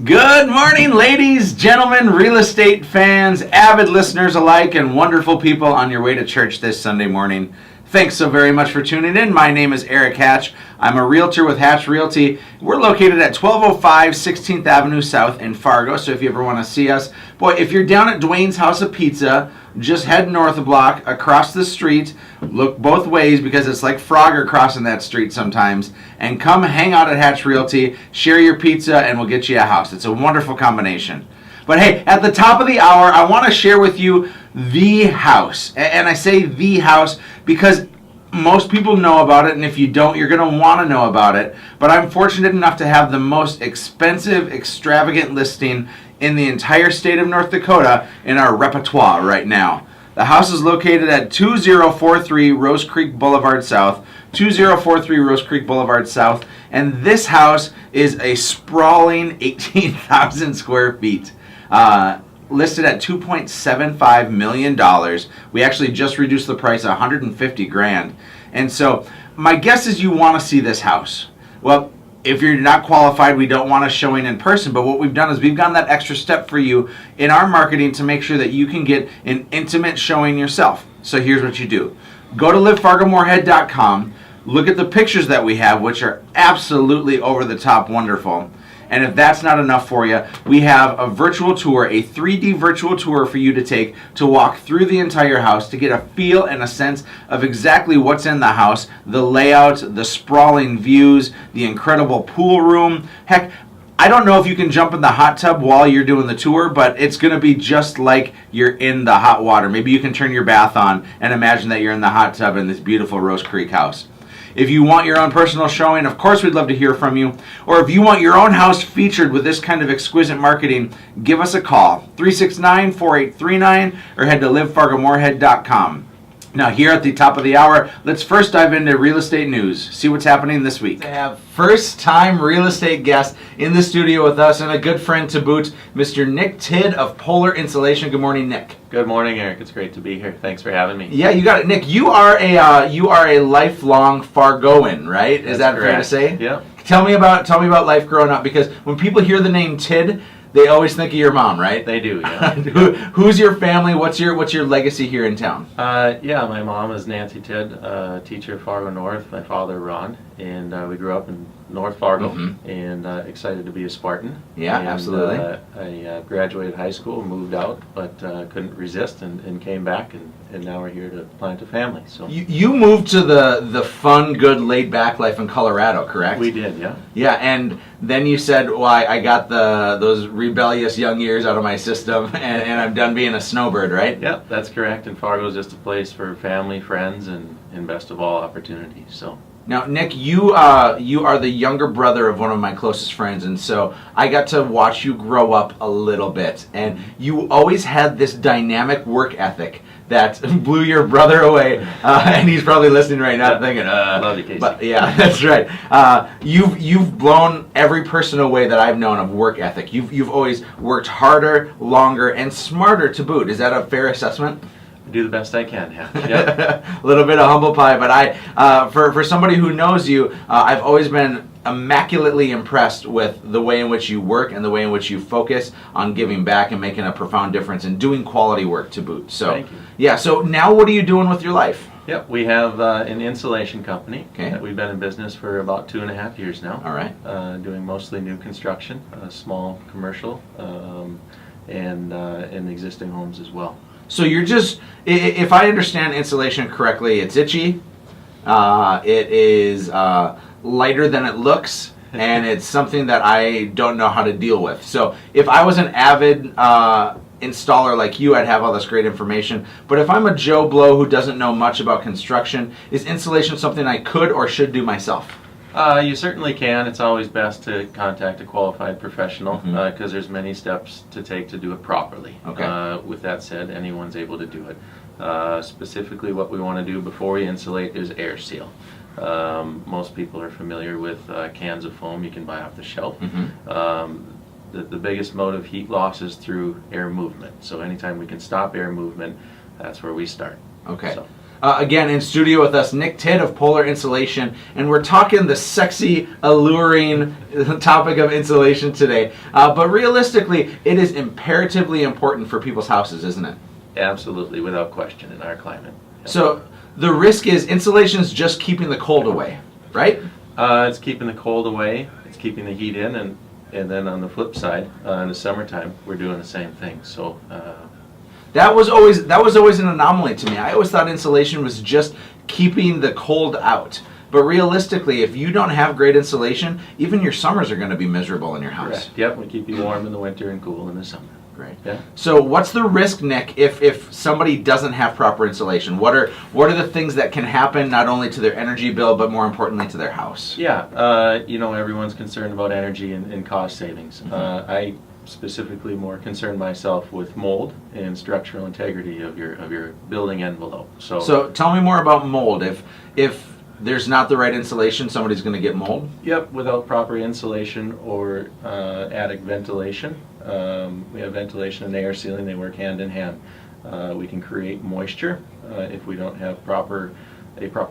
Good morning, ladies, gentlemen, real estate fans, avid listeners alike, and wonderful people on your way to church this Sunday morning. Thanks so very much for tuning in. My name is Erik Hatch. I'm a realtor with Hatch Realty. We're located at 1205 16th Avenue South in Fargo, so if you ever want to see us, boy, if you're down at Dwayne's House of Pizza, just head north a block, across the street, look both ways because it's like Frogger crossing that street sometimes, and come hang out at Hatch Realty, share your pizza, and we'll get you a house. It's a wonderful combination. But hey, at the top of the hour, I want to share with you the house. And I say the house because most people know about it, and if you don't, you're going to want to know about it. But I'm fortunate enough to have the most expensive, extravagant listing in the entire state of North Dakota in our repertoire right now. The house is located at 2043 Rose Creek Boulevard South, 2043 Rose Creek Boulevard South, and this house is a sprawling 18,000 square feet. Listed at $2.75 million. We actually just reduced the price $150,000. And so my guess is you want to see this house. Well, if you're not qualified, we don't want us showing in person, but what we've done is we've gone that extra step for you in our marketing to make sure that you can get an intimate showing yourself. So here's what you do. Go to livefargomoorhead.com, look at the pictures that we have, which are absolutely over the top wonderful. And if that's not enough for you, we have a virtual tour, a 3D virtual tour for you to take to walk through the entire house to get a feel and a sense of exactly what's in the house, the layout, the sprawling views, the incredible pool room. Heck, I don't know if you can jump in the hot tub while you're doing the tour, but it's going to be just like you're in the hot water. Maybe you can turn your bath on and imagine that you're in the hot tub in this beautiful Rose Creek house. If you want your own personal showing, of course we'd love to hear from you. Or if you want your own house featured with this kind of exquisite marketing, give us a call, 369-4839, or head to livefargomoorhead.com. Now here at the top of the hour, let's first dive into real estate news. See what's happening this week. I have first-time real estate guest in the studio with us and a good friend to boot, Mr. Nick Tidd of Polar Insulation. Good morning, Nick. Good morning, Erik. It's great to be here. Thanks for having me. Yeah, you got it, Nick. You are a lifelong Fargoan, right? Is that fair to say? Yeah. Tell me about life growing up, because when people hear the name Tidd, they always think of your mom, right? They do, yeah. Who's your family? What's your legacy here in town? Yeah, my mom is Nancy Tidd, teacher at Fargo North. My father, Ron, and we grew up in North Fargo, and excited to be a Spartan. Yeah, and, absolutely. I graduated high school, moved out, but couldn't resist and came back, and now we're here to plant a family. So you moved to the fun, good, laid-back life in Colorado, correct? We did, yeah. Yeah, and then you said, well, I got those rebellious young years out of my system, and I'm done being a snowbird, right? Yeah, that's correct. And Fargo is just a place for family, friends, and best of all, opportunities. So. Now, Nick, you are the younger brother of one of my closest friends, and so I got to watch you grow up a little bit, and you always had this dynamic work ethic that blew your brother away, and he's probably listening right now thinking, love you, Casey. But yeah, that's right. You've blown every person away that I've known of work ethic. You've always worked harder, longer, and smarter to boot. Is that a fair assessment? Do the best I can, yeah. Yep. A little bit of humble pie, but for somebody who knows you, I've always been immaculately impressed with the way in which you work and the way in which you focus on giving back and making a profound difference and doing quality work to boot. So, thank you. Yeah. So now, what are you doing with your life? Yep, we have an insulation company. Okay. We've been in business for about 2.5 years now. All right. Doing mostly new construction, small commercial, and in existing homes as well. So you're just, if I understand insulation correctly, it's itchy, it is lighter than it looks, and it's something that I don't know how to deal with. So if I was an avid installer like you, I'd have all this great information. But if I'm a Joe Blow who doesn't know much about construction, is insulation something I could or should do myself? You certainly can. It's always best to contact a qualified professional because there's many steps to take to do it properly. Okay. With that said, anyone's able to do it. Specifically, what we want to do before we insulate is air seal. Most people are familiar with cans of foam you can buy off the shelf. The biggest mode of heat loss is through air movement. So anytime we can stop air movement, that's where we start. Okay. Again, in studio with us, Nick Tidd of Polar Insulation, and we're talking the sexy, alluring topic of insulation today. But realistically, it is imperatively important for people's houses, isn't it? Absolutely, without question, in our climate. Yep. So the risk is insulation is just keeping the cold away, right? It's keeping the cold away, it's keeping the heat in, and then on the flip side, in the summertime, we're doing the same thing. So. That was always an anomaly to me. I always thought insulation was just keeping the cold out. But realistically, if you don't have great insulation, even your summers are going to be miserable in your house. Correct. Yep, we keep you warm in the winter and cool in the summer. Great. Yeah. So what's the risk, Nick, if somebody doesn't have proper insulation? What are the things that can happen not only to their energy bill, but more importantly to their house? Yeah, everyone's concerned about energy and cost savings. I specifically more concern myself with mold and structural integrity of your building envelope. So tell me more about mold. If there's not the right insulation, somebody's going to get mold? Yep, without proper insulation or attic ventilation. We have ventilation and air sealing, they work hand in hand. We can create moisture if we don't have a proper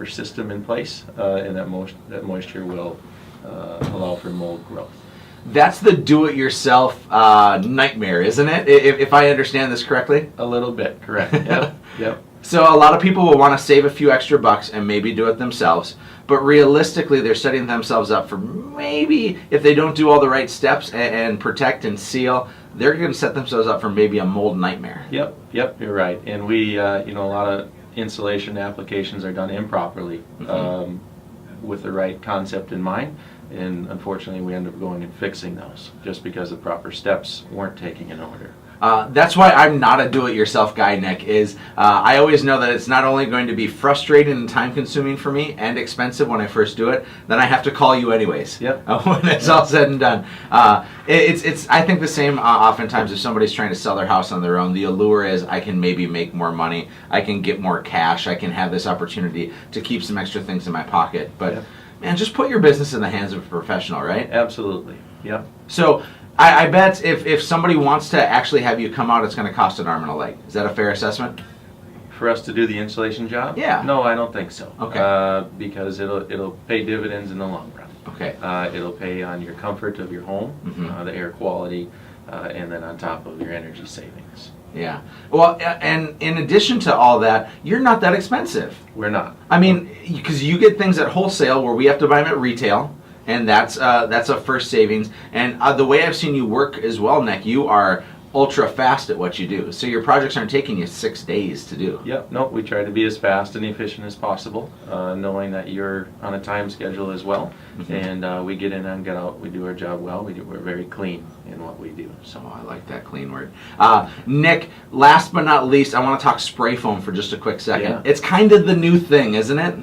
system in place, and that moisture will allow for mold growth. That's the do-it-yourself nightmare, isn't it? If I understand this correctly? A little bit, correct. Yep, yep. So a lot of people will want to save a few extra bucks and maybe do it themselves, but realistically they're setting themselves up for maybe, if they don't do all the right steps and protect and seal, they're going to set themselves up for maybe a mold nightmare. Yep, you're right. And we, a lot of insulation applications are done improperly with the right concept in mind. And unfortunately, we end up going and fixing those just because the proper steps weren't taken in order. That's why I'm not a do-it-yourself guy, Nick, I always know that it's not only going to be frustrating and time-consuming for me and expensive when I first do it, then I have to call you anyways. Yep. When it's all said and done. It's I think the same oftentimes if somebody's trying to sell their house on their own. The allure is I can maybe make more money, I can get more cash, I can have this opportunity to keep some extra things in my pocket. But, man, just put your business in the hands of a professional, right? Absolutely, yep. So I bet if somebody wants to actually have you come out, it's going to cost an arm and a leg. Is that a fair assessment? For us to do the insulation job? Yeah. No, I don't think so. Okay. Because it'll pay dividends in the long run. Okay. It'll pay on your comfort of your home, the air quality, and then on top of your energy savings. Yeah. Well, and in addition to all that, you're not that expensive. We're not. I mean, because you get things at wholesale where we have to buy them at retail. And that's a first savings. And the way I've seen you work as well, Nick, you are ultra fast at what you do. So your projects aren't taking you 6 days to do. Yep. No, we try to be as fast and efficient as possible, knowing that you're on a time schedule as well. And we get in and get out. We do our job well. We're very clean in what we do. So I like that clean word. Nick, last but not least, I want to talk spray foam for just a quick second. Yeah. It's kind of the new thing, isn't it?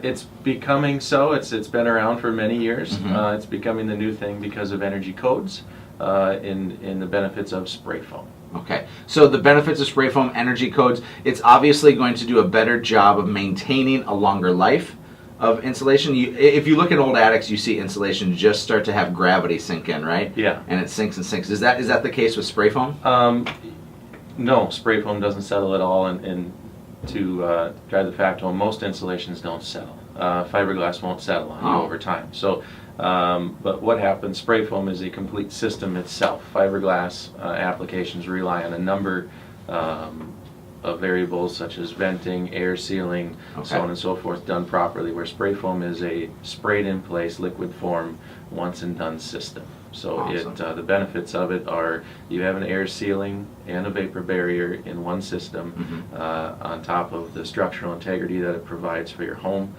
It's becoming so. It's been around for many years. It's becoming the new thing because of energy codes in the benefits of spray foam. Okay, so the benefits of spray foam energy codes, it's obviously going to do a better job of maintaining a longer life of insulation. If you look at old attics, you see insulation just start to have gravity sink in, right? Yeah. And it sinks and sinks. Is that the case with spray foam? No, spray foam doesn't settle at all, and to drive the fact home, most insulations don't settle. Fiberglass won't settle on you over time. So, but what happens, spray foam is a complete system itself. Fiberglass applications rely on a number of variables such as venting, air sealing, so on and so forth, done properly, where spray foam is a sprayed in place liquid form once and done system. So the benefits of it are you have an air sealing and a vapor barrier in one system on top of the structural integrity that it provides for your home.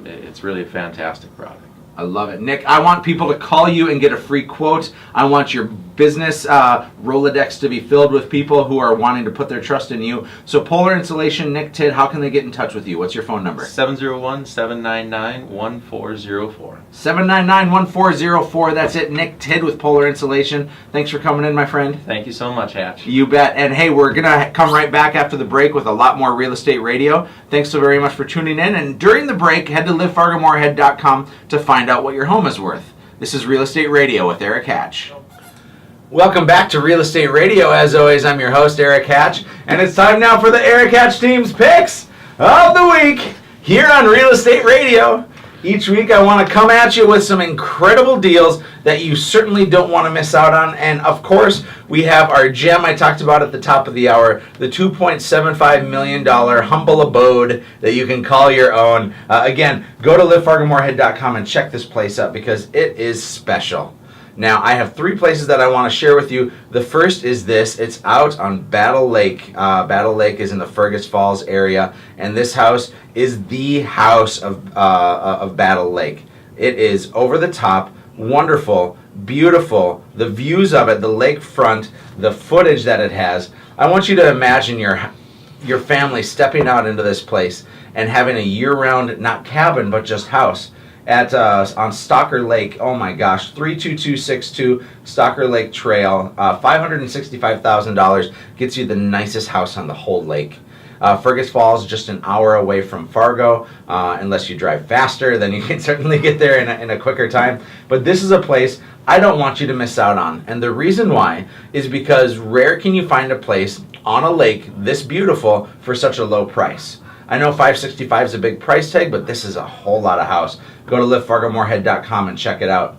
It's really a fantastic product. I love it. Nick, I want people to call you and get a free quote. I want your business Rolodex to be filled with people who are wanting to put their trust in you. So Polar Insulation, Nick Tidd, how can they get in touch with you? What's your phone number? 701-799-1404. 799-1404. That's it. Nick Tidd with Polar Insulation. Thanks for coming in, my friend. Thank you so much, Hatch. You bet. And hey, we're going to come right back after the break with a lot more real estate radio. Thanks so very much for tuning in. And during the break, head to livefargomoorhead.com to find out what your home is worth. This is Real Estate Radio with Erik Hatch. Welcome back to Real Estate Radio. As always, I'm your host, Erik Hatch, and it's time now for the Erik Hatch team's picks. of the week here on Real Estate Radio. Each week I want to come at you with some incredible deals that you certainly don't want to miss out on. And of course, we have our gem I talked about at the top of the hour, the $2.75 million humble abode that you can call your own. Again, go to livefargomoorhead.com and check this place out because it is special. Now, I have 3 places that I want to share with you. The first is this. It's out on Battle Lake. Battle Lake is in the Fergus Falls area, and this house is the house of Battle Lake. It is over the top, wonderful, beautiful. The views of it, the lakefront, the footage that it has. I want you to imagine your family stepping out into this place and having a year-round, not cabin, but just house. On Stalker Lake, oh my gosh, 32262 Stalker Lake Trail, $565,000 gets you the nicest house on the whole lake. Fergus Falls, just an hour away from Fargo. Unless you drive faster, then you can certainly get there in a quicker time. But this is a place I don't want you to miss out on. And the reason why is because rare can you find a place on a lake this beautiful for such a low price. I know $565 is a big price tag, but this is a whole lot of house. Go to livefargomoorhead.com and check it out.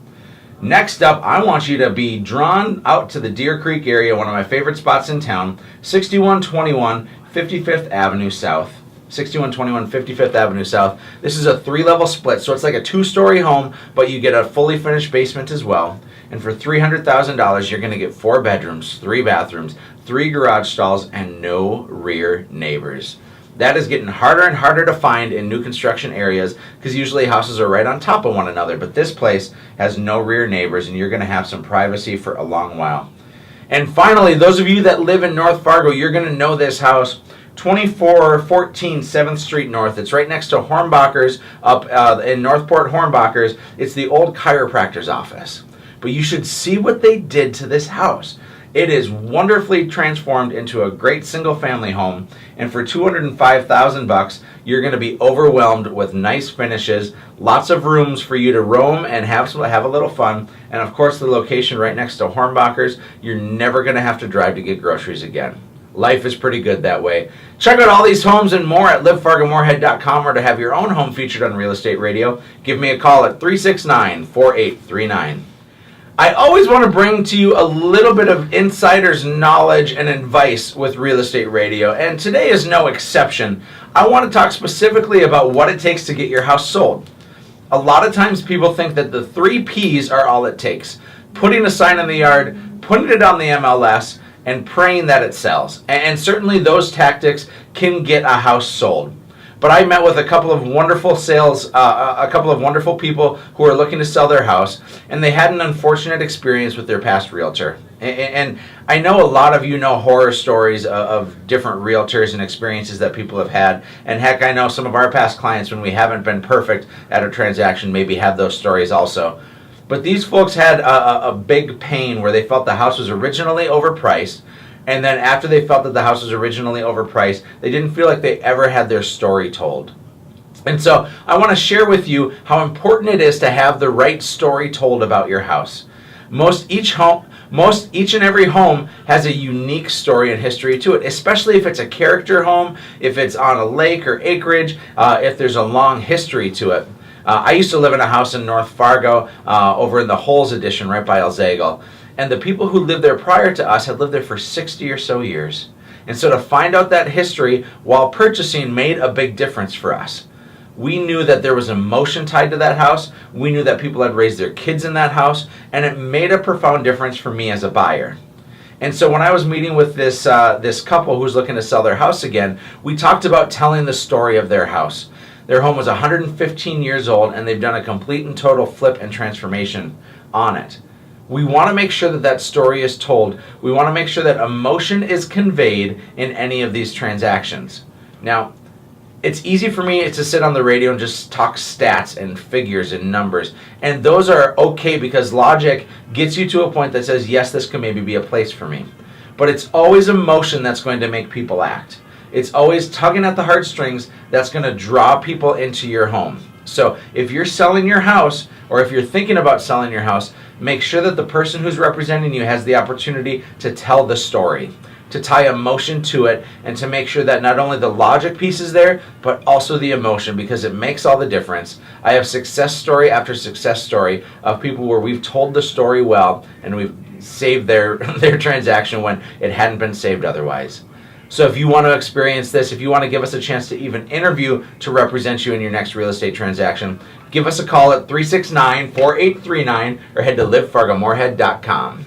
Next up, I want you to be drawn out to the Deer Creek area, one of my favorite spots in town, 6121 55th Avenue South. 6121 55th Avenue South. This is a 3-level split, so it's like a 2-story home, but you get a fully finished basement as well. And for $300,000, you're going to get 4 bedrooms, 3 bathrooms, 3 garage stalls, and no rear neighbors. That is getting harder and harder to find in new construction areas because usually houses are right on top of one another. But this place has no rear neighbors, and you're going to have some privacy for a long while. And finally, those of you that live in North Fargo, you're going to know this house. 2414 7th Street North. It's right next to Hornbacher's up in Northport Hornbacher's. It's the old chiropractor's office. But you should see what they did to this house. It is wonderfully transformed into a great single-family home, and for $205,000, you're going to be overwhelmed with nice finishes, lots of rooms for you to roam and have a little fun, and of course the location right next to Hornbacher's. You're never going to have to drive to get groceries again. Life is pretty good that way. Check out all these homes and more at livefargomoorhead.com, or to have your own home featured on Real Estate Radio, give me a call at 369-4839. I always want to bring to you a little bit of insider's knowledge and advice with Real Estate Radio, and today is no exception. I want to talk specifically about what it takes to get your house sold. A lot of times people think that the 3 P's are all it takes. Putting a sign in the yard, putting it on the MLS, and praying that it sells. And certainly those tactics can get a house sold. But I met with a couple of wonderful people who are looking to sell their house, and they had an unfortunate experience with their past realtor. And I know a lot of you know horror stories of different realtors and experiences that people have had. And heck, I know some of our past clients, when we haven't been perfect at a transaction, maybe have those stories also. But these folks had a big pain where they felt the house was originally overpriced. And then after they felt that the house was originally overpriced, they didn't feel like they ever had their story told. And so I want to share with you how important it is to have the right story told about your house. Each and every home has a unique story and history to it, especially if it's a character home, if it's on a lake or acreage, if there's a long history to it. I used to live in a house in North Fargo over in the Holes Edition right by Alzagle. And the people who lived there prior to us had lived there for 60 or so years. And so to find out that history while purchasing made a big difference for us. We knew that there was emotion tied to that house. We knew that people had raised their kids in that house. And it made a profound difference for me as a buyer. And so when I was meeting with this couple who's looking to sell their house again, we talked about telling the story of their house. Their home was 115 years old, and they've done a complete and total flip and transformation on it. We want to make sure that that story is told. We want to make sure that emotion is conveyed in any of these transactions. Now, it's easy for me to sit on the radio and just talk stats and figures and numbers. And those are okay because logic gets you to a point that says, yes, this can maybe be a place for me. But it's always emotion that's going to make people act. It's always tugging at the heartstrings that's going to draw people into your home. So if you're selling your house, or if you're thinking about selling your house, make sure that the person who's representing you has the opportunity to tell the story. to tie emotion to it and to make sure that not only the logic piece is there, but also the emotion, because it makes all the difference. I have success story after success story of people where we've told the story well and we've saved their transaction when it hadn't been saved otherwise. So if you want to experience this, if you want to give us a chance to even interview to represent you in your next real estate transaction, give us a call at 369-4839 or head to livefargomoorhead.com.